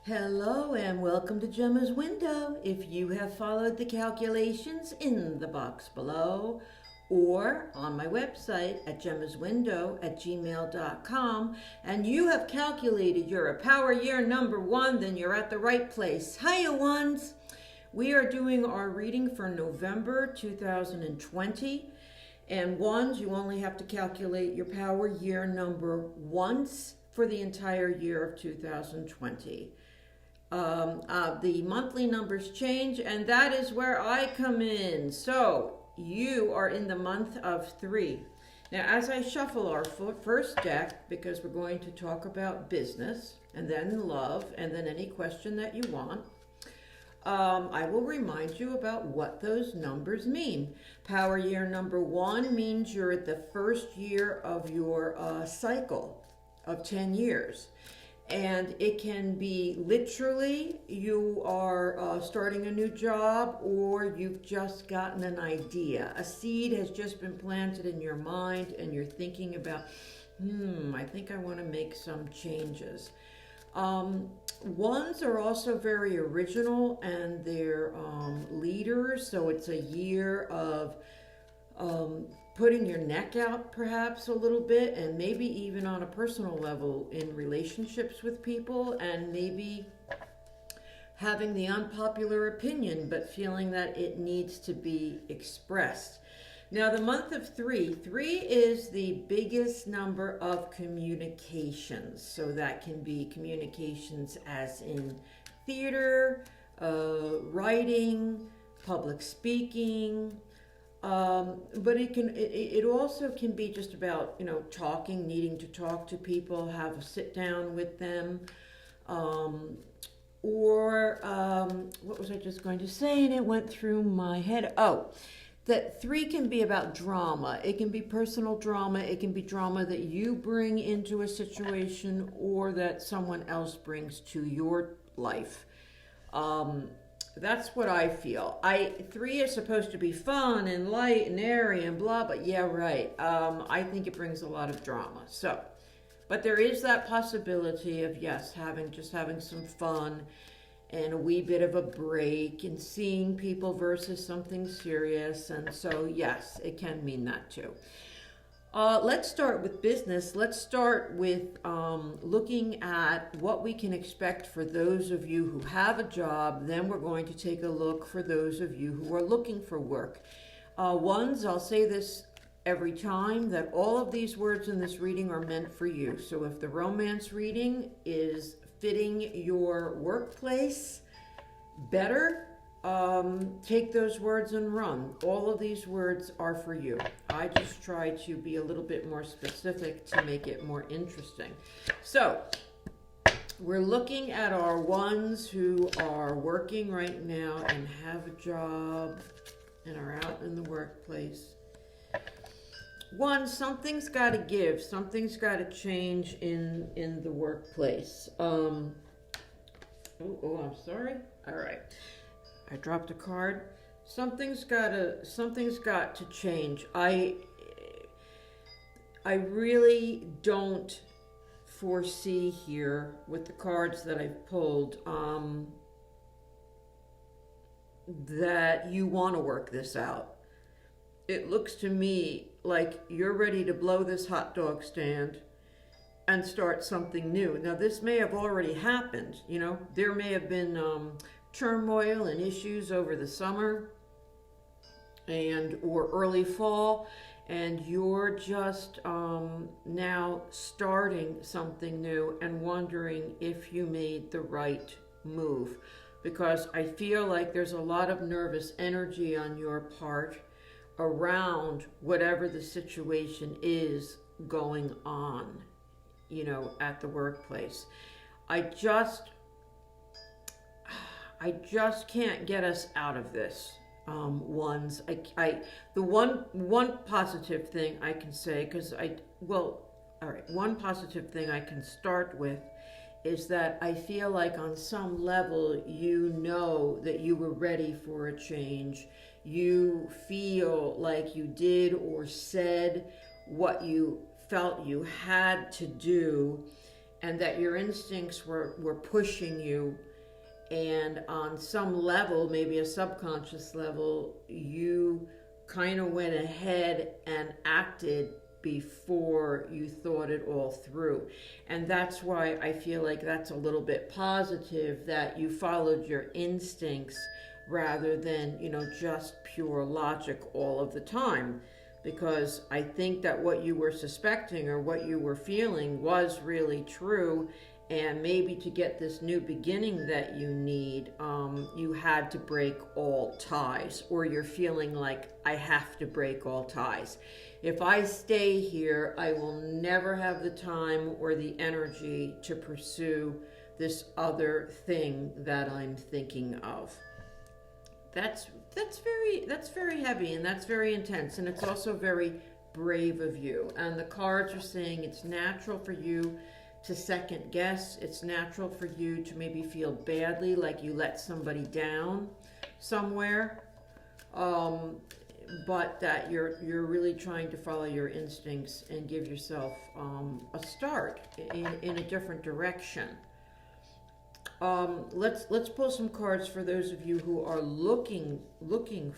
Hello and welcome to Gemma's Window. If you have followed the calculations in the box below or on my website at gemmaswindow@gmail.com and you have calculated you're a power year number 1, then you're at the right place. Hiya ones! We are doing our reading for November 2020. And ones, you only have to calculate your power year number once for the entire year of 2020. The monthly numbers change, and that is where I come in. So you are in the month of 3. Now, as I shuffle our first deck, because we're going to talk about business, and then love, and then any question that you want, I will remind you about what those numbers mean. Power year number 1 means you're at the first year of your cycle of 10 years. And it can be literally you are starting a new job, or you've just gotten an idea. A seed has just been planted in your mind and you're thinking about, I think I want to make some changes. Ones are also very original and they're leaders, so it's a year of putting your neck out perhaps a little bit, and maybe even on a personal level in relationships with people, and maybe having the unpopular opinion but feeling that it needs to be expressed. Now, the month of 3 is the biggest number of communications. So that can be communications as in theater, writing, public speaking. But it also can be just about, talking, needing to talk to people, have a sit down with them. What was I just going to say? And it went through my head. That 3 can be about drama. It can be personal drama. It can be drama that you bring into a situation or that someone else brings to your life. That's what I feel. 3 is supposed to be fun and light and airy and blah, but yeah, right. I think it brings a lot of drama. But there is that possibility of, yes, having some fun and a wee bit of a break and seeing people versus something serious. And so, yes, it can mean that too. Let's start with business. Let's start with looking at what we can expect for those of you who have a job. Then we're going to take a look for those of you who are looking for work. Ones, I'll say this every time, that all of these words in this reading are meant for you. So if the romance reading is fitting your workplace better, take those words and run. All of these words are for you. I just try to be a little bit more specific to make it more interesting. So we're looking at our ones who are working right now and have a job and are out in the workplace. 1, something's got to give. Something's got to change in the workplace. I'm sorry. All right. I dropped a card. Something's got to change. I really don't foresee here with the cards that I've pulled that you want to work this out. It looks to me like you're ready to blow this hot dog stand and start something new. Now, this may have already happened. There may have been turmoil and issues over the summer or early fall, and you're just now starting something new and wondering if you made the right move, because I feel like there's a lot of nervous energy on your part around whatever the situation is going on, at the workplace. I just can't get us out of this. Ones, the one positive thing I can say, one positive thing I can start with is that I feel like on some level you know that you were ready for a change. You feel like you did or said what you felt you had to do, and that your instincts were pushing you, and on some level, maybe a subconscious level, you kind of went ahead and acted before you thought it all through. And that's why I feel like that's a little bit positive, that you followed your instincts rather than, just pure logic all of the time. Because I think that what you were suspecting or what you were feeling was really true, and maybe to get this new beginning that you need, you had to break all ties, or you're feeling like, I have to break all ties. If I stay here, I will never have the time or the energy to pursue this other thing that I'm thinking of. That's very heavy, and that's very intense, and it's also very brave of you. And the cards are saying it's natural for you to second guess. It's natural for you to maybe feel badly, like you let somebody down somewhere, but that you're really trying to follow your instincts and give yourself a start in a different direction. Let's pull some cards for those of you who are looking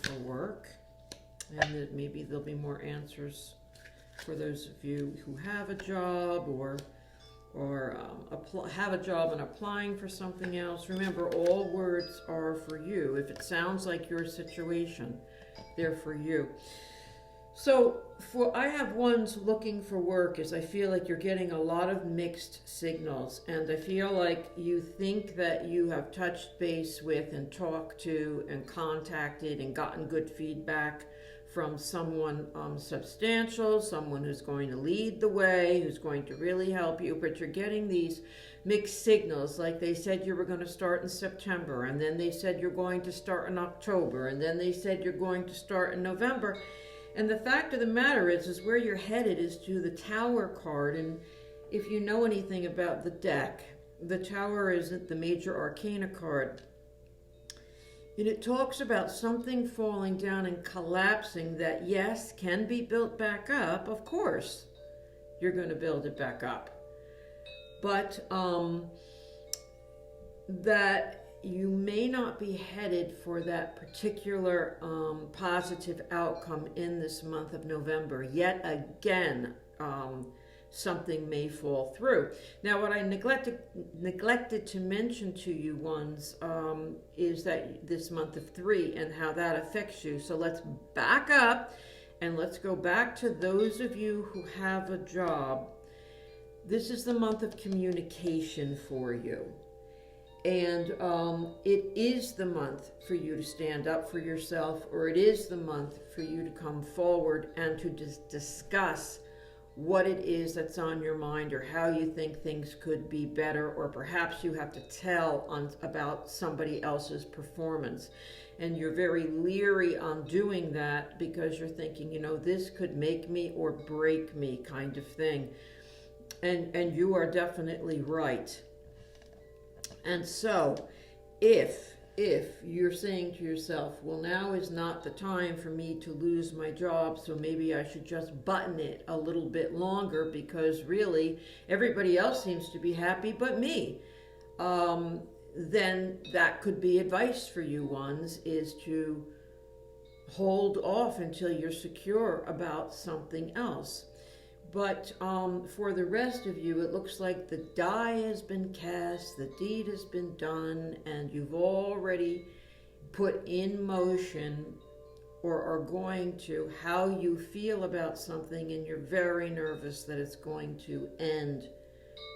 for work, and maybe there'll be more answers for those of you who have a job or have a job and applying for something else. Remember, all words are for you. If it sounds like your situation, they're for you. So I have ones looking for work, as I feel like you're getting a lot of mixed signals, and I feel like you think that you have touched base with and talked to and contacted and gotten good feedback from someone substantial, someone who's going to lead the way, who's going to really help you, but you're getting these mixed signals, like they said you were going to start in September, and then they said you're going to start in October, and then they said you're going to start in November. And the fact of the matter is where you're headed is to the Tower card. And if you know anything about the deck, the Tower isn't the major arcana card. And it talks about something falling down and collapsing that, yes, can be built back up. Of course, you're going to build it back up. But that you may not be headed for that particular positive outcome in this month of November. Yet again, something may fall through. Now, what I neglected to mention to you ones is that this month of 3 and how that affects you. So let's back up and let's go back to those of you who have a job. This is the month of communication for you. And it is the month for you to stand up for yourself, or it is the month for you to come forward and to discuss what it is that's on your mind, or how you think things could be better, or perhaps you have to tell about somebody else's performance. And you're very leery on doing that because you're thinking, this could make me or break me kind of thing. And you are definitely right. And so, if you're saying to yourself, well, now is not the time for me to lose my job, so maybe I should just button it a little bit longer because really everybody else seems to be happy but me, then that could be advice for you ones, is to hold off until you're secure about something else. But for the rest of you, it looks like the die has been cast, the deed has been done, and you've already put in motion, or are going to, how you feel about something, and you're very nervous that it's going to end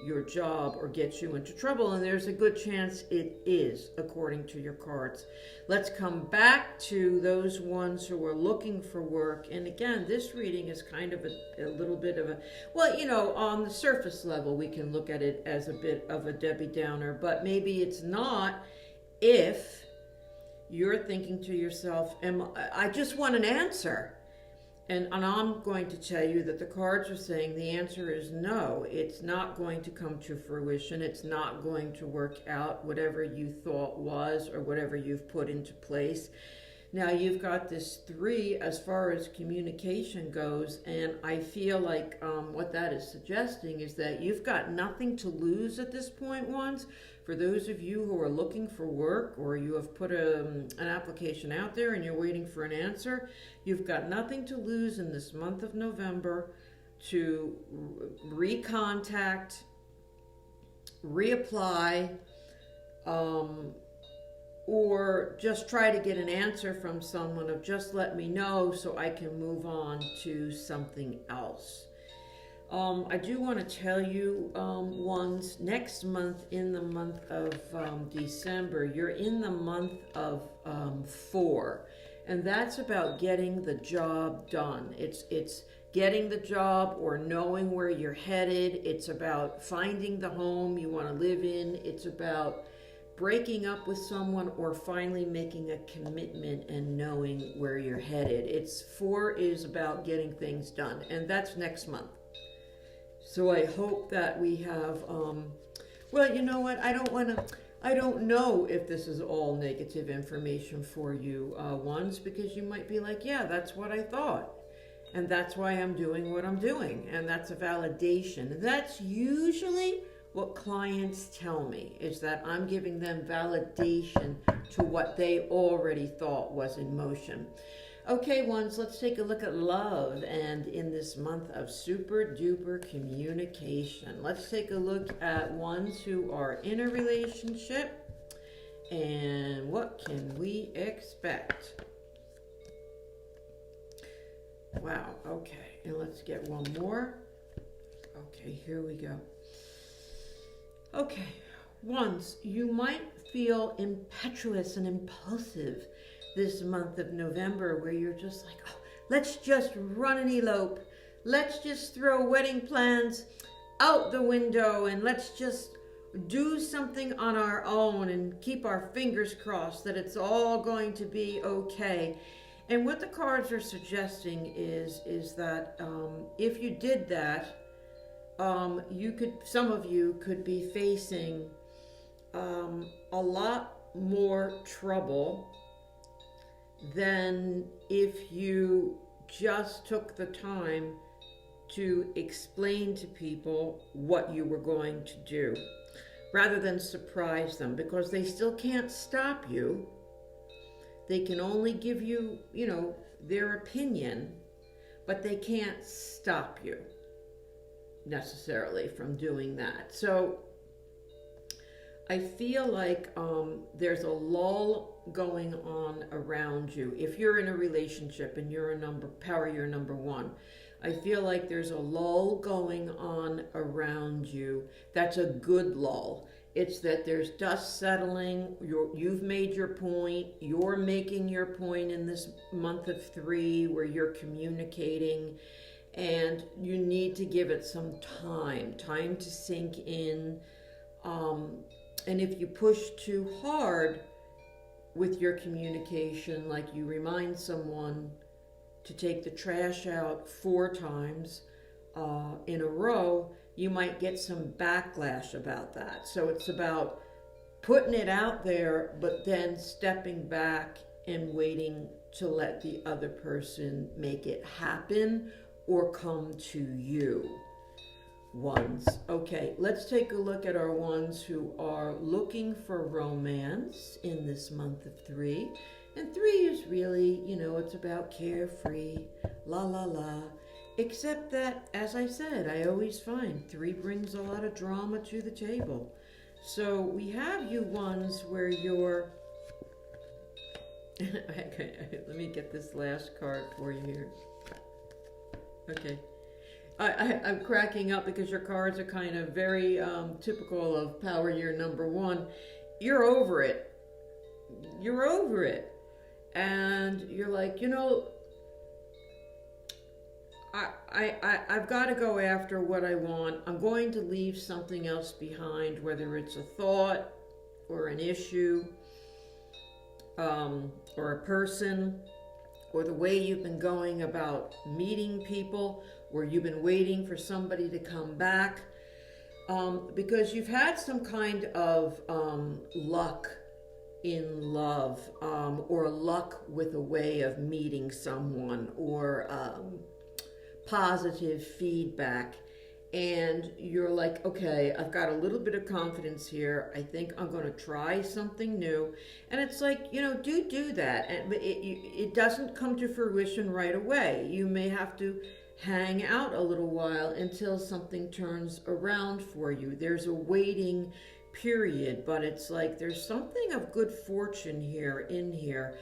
your job or get you into trouble, and there's a good chance it is, according to your cards. Let's come back to those ones who are looking for work. And again, this reading is kind of a little bit of a, well, on the surface level, we can look at it as a bit of a Debbie Downer, but maybe it's not if you're thinking to yourself, I just want an answer. And I'm going to tell you that the cards are saying the answer is no. It's not going to come to fruition. It's not going to work out, whatever you thought was or whatever you've put into place. Now you've got this 3 as far as communication goes, and I feel like what that is suggesting is that you've got nothing to lose at this point, ones. For those of you who are looking for work, or you have put an application out there and you're waiting for an answer, you've got nothing to lose in this month of November to recontact, reapply, or just try to get an answer from someone of just let me know so I can move on to something else. I do want to tell you, ones, next month, in the month of December, you're in the month of 4, and that's about getting the job done. It's getting the job or knowing where you're headed. It's about finding the home you want to live in. It's about breaking up with someone or finally making a commitment and knowing where you're headed. 4 is about getting things done, and that's next month. So I hope that we have, well, you know what, I don't know if this is all negative information for you, ones, because you might be like, yeah, that's what I thought. And that's why I'm doing what I'm doing. And that's a validation. That's usually what clients tell me, is that I'm giving them validation to what they already thought was in motion. Okay, ones, let's take a look at love, and in this month of super duper communication, let's take a look at ones who are in a relationship, and what can we expect? Wow, okay, and let's get one more. Okay, here we go. Okay, ones, you might feel impetuous and impulsive this month of November, where you're just like, oh, let's just run and elope. Let's just throw wedding plans out the window and let's just do something on our own and keep our fingers crossed that it's all going to be okay. And what the cards are suggesting is that if you did that, some of you could be facing a lot more trouble than if you just took the time to explain to people what you were going to do, rather than surprise them, because they still can't stop you. They can only give you, their opinion, but they can't stop you necessarily from doing that. So I feel like there's a lull going on around you. If you're in a relationship and you're you're number 1, I feel like there's a lull going on around you. That's a good lull. It's that there's dust settling. You've made your point. You're making your point in this month of 3 where you're communicating, and you need to give it some time to sink in. And if you push too hard with your communication, like you remind someone to take the trash out 4 times in a row, you might get some backlash about that. So it's about putting it out there, but then stepping back and waiting to let the other person make it happen or come to you. Ones. Okay, let's take a look at our ones who are looking for romance in this month of 3. And 3 is really, it's about carefree, la la la. Except that, as I said, I always find 3 brings a lot of drama to the table. So we have you ones where you're... Okay, let me get this last card for you here. Okay. I'm cracking up because your cards are kind of very typical of power year number 1. You're over it. You're over it. And you're like, I've got to go after what I want. I'm going to leave something else behind, whether it's a thought or an issue or a person, or the way you've been going about meeting people, or you've been waiting for somebody to come back, because you've had some kind of luck in love, or luck with a way of meeting someone, or positive feedback, and you're like, okay, I've got a little bit of confidence here. I think I'm going to try something new. And it's like, do that. And it doesn't come to fruition right away. You may have to hang out a little while until something turns around for you. There's a waiting period, but it's like there's something of good fortune here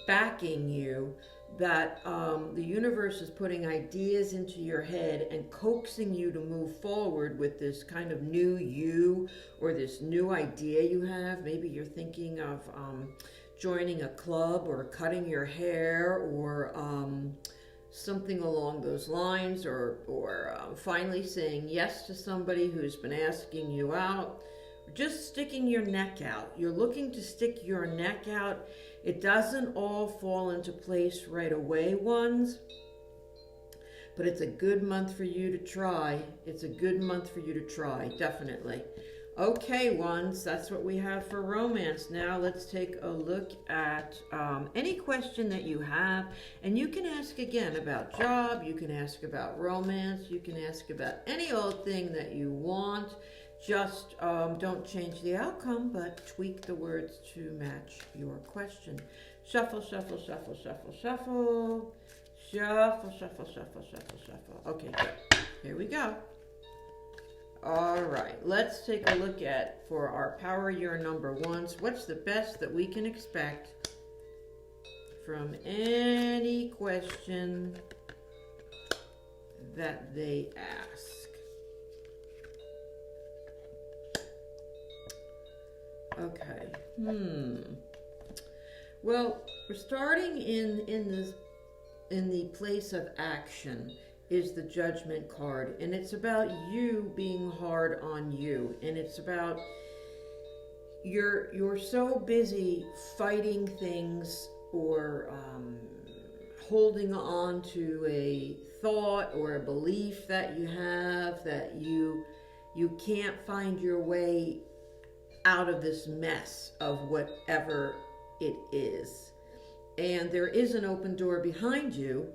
backing you, that the universe is putting ideas into your head and coaxing you to move forward with this kind of new you, or this new idea you have. Maybe you're thinking of joining a club, or cutting your hair, or something along those lines, or finally saying yes to somebody who's been asking you out. Just sticking your neck out. You're looking to stick your neck out. It doesn't all fall into place right away, ones, but it's a good month for you to try. It's a good month for you to try, definitely. Okay, ones, that's what we have for romance. Now let's take a look at any question that you have, and you can ask again about job, you can ask about romance, you can ask about any old thing that you want. Just don't change the outcome, but tweak the words to match your question. Shuffle, shuffle, shuffle, shuffle, shuffle. Shuffle, shuffle, shuffle, shuffle, shuffle. Okay, good. Here we go. All right, let's take a look at, for our power year number ones, what's the best that we can expect from any question that they ask. Okay. Well, we're starting in the place of action is the Judgment card, and it's about you being hard on you, and it's about you're so busy fighting things, or holding on to a thought or a belief that you have, that you can't find your way out of this mess of whatever it is. And there is an open door behind you.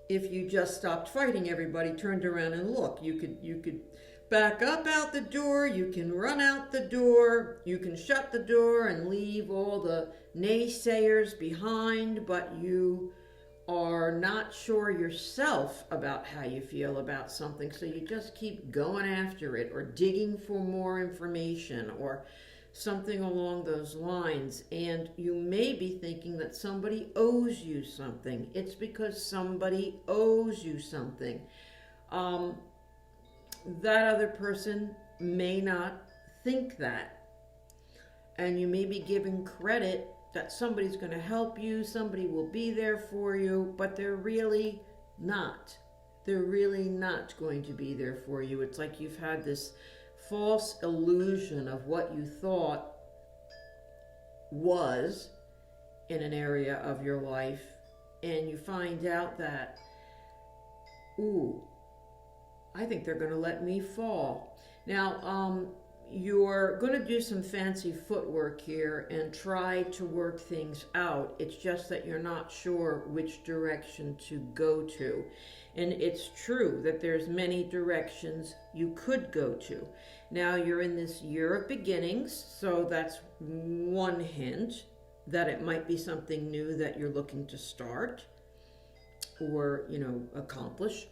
If you just stopped fighting everybody, turned around and looked, you could back up out the door, you can run out the door, you can shut the door and leave all the naysayers behind, but you are not sure yourself about how you feel about something, so you just keep going after it, or digging for more information, or something along those lines. And you may be thinking that somebody owes you something. It's because somebody owes you something. That other person may not think that, and you may be giving credit that somebody's going to help you, somebody will be there for you, but they're really not. They're really not going to be there for you. It's like you've had this false illusion of what you thought was in an area of your life, and you find out that, ooh, I think they're going to let me fall. Now, you're going to do some fancy footwork here and try to work things out. It's just that you're not sure which direction to go to. And it's true that there's many directions you could go to. Now, you're in this year of beginnings, so that's one hint that it might be something new that you're looking to start or, accomplish.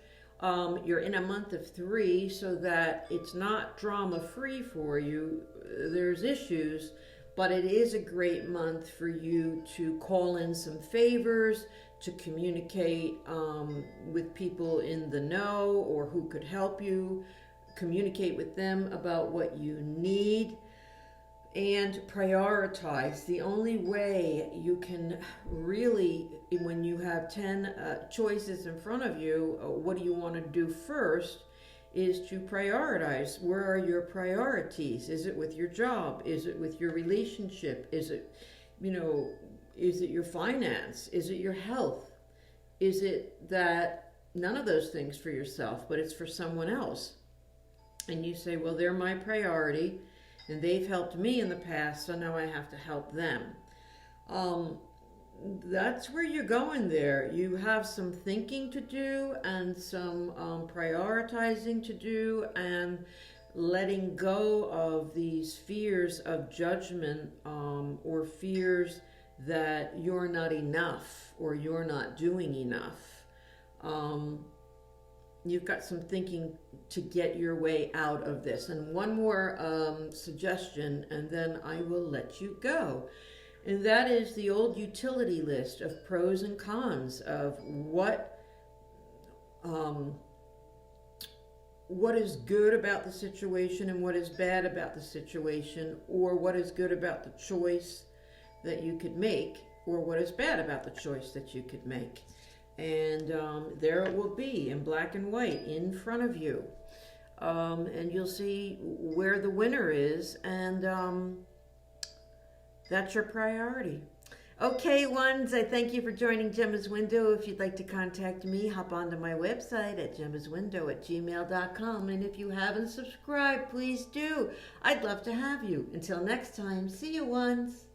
You're in a month of 3, so that it's not drama-free for you. There's issues, but it is a great month for you to call in some favors, to communicate with people in the know or who could help you, communicate with them about what you need, and prioritize. The only way you can really, when you have 10 choices in front of you, what do you want to do first, is to prioritize. Where are your priorities? Is it with your job? Is it with your relationship? Is it, is it your finance? Is it your health? Is it that none of those things for yourself, but it's for someone else? And you say, well, they're my priority, And they've helped me in the past, so now I have to help them. Um, that's where you're going there. You have some thinking to do and some prioritizing to do, and letting go of these fears of judgment, or fears that you're not enough or you're not doing enough. You've got some thinking to get your way out of this. And one more suggestion, and then I will let you go. And that is the old utility list of pros and cons of what is good about the situation and what is bad about the situation, or what is good about the choice that you could make, or what is bad about the choice that you could make. And there it will be in black and white in front of you. And you'll see where the winner is, and that's your priority. Okay, ones, I thank you for joining Jemma's Window. If you'd like to contact me, hop onto my website at gemmaswindow@gmail.com. And if you haven't subscribed, please do. I'd love to have you. Until next time, see you, ones.